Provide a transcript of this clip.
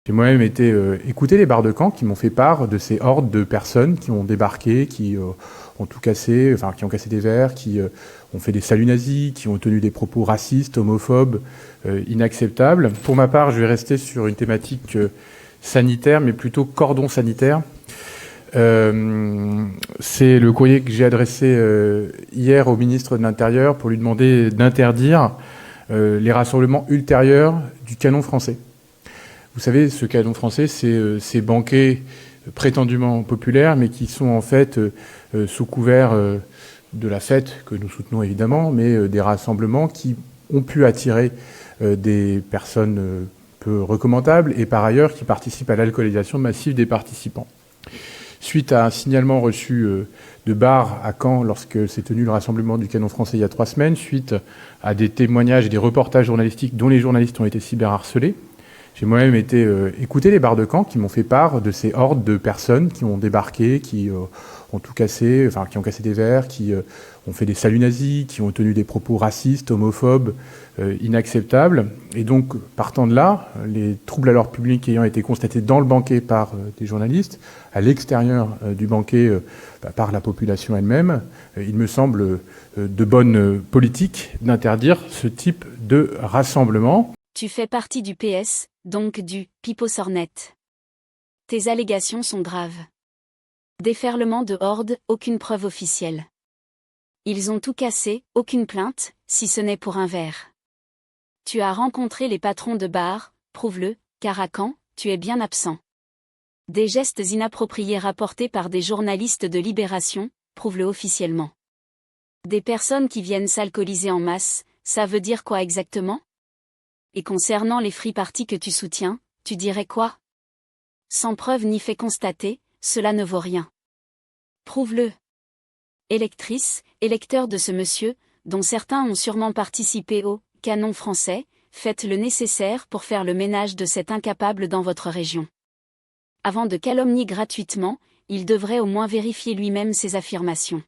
J'ai moi-même été écouter les barres de camp qui m'ont fait part de ces hordes de personnes qui ont débarqué, qui ont tout cassé, enfin qui ont cassé des verres, qui ont fait des saluts nazis, qui ont tenu des propos racistes, homophobes, inacceptables. Pour ma part, je vais rester sur une thématique sanitaire, mais plutôt cordon sanitaire. C'est le courrier que j'ai adressé hier au ministre de l'Intérieur pour lui demander d'interdire les rassemblements ultérieurs du canon français. Vous savez, ce canon français, c'est ces banquets prétendument populaires, mais qui sont en fait sous couvert de la fête, que nous soutenons évidemment, mais des rassemblements qui ont pu attirer des personnes peu recommandables et par ailleurs qui participent à l'alcoolisation massive des participants. Suite à un signalement reçu de bars à Caen lorsque s'est tenu le rassemblement du canon français il y a 3 semaines, suite à des témoignages et des reportages journalistiques dont les journalistes ont été cyberharcelés, j'ai moi-même été écouter les barres de camp qui m'ont fait part de ces hordes de personnes qui ont débarqué, qui ont tout cassé, enfin qui ont cassé des verres, qui ont fait des saluts nazis, qui ont tenu des propos racistes, homophobes, inacceptables. Et donc, partant de là, les troubles à l'ordre public ayant été constatés dans le banquet par des journalistes, à l'extérieur du banquet par la population elle-même, il me semble de bonne politique d'interdire ce type de rassemblement. Tu fais partie du PS, donc du Pipo-Sornet. Tes allégations sont graves. Déferlement de hordes, aucune preuve officielle. Ils ont tout cassé, aucune plainte, si ce n'est pour un verre. Tu as rencontré les patrons de bar, prouve-le, car à Caen, tu es bien absent. Des gestes inappropriés rapportés par des journalistes de Libération, prouve-le officiellement. Des personnes qui viennent s'alcooliser en masse, ça veut dire quoi exactement ? Et concernant les free parties que tu soutiens, tu dirais quoi ? Sans preuve ni fait constaté, cela ne vaut rien. Prouve-le. Électrice, électeur de ce monsieur, dont certains ont sûrement participé au canon français, faites le nécessaire pour faire le ménage de cet incapable dans votre région. Avant de calomnier gratuitement, il devrait au moins vérifier lui-même ses affirmations.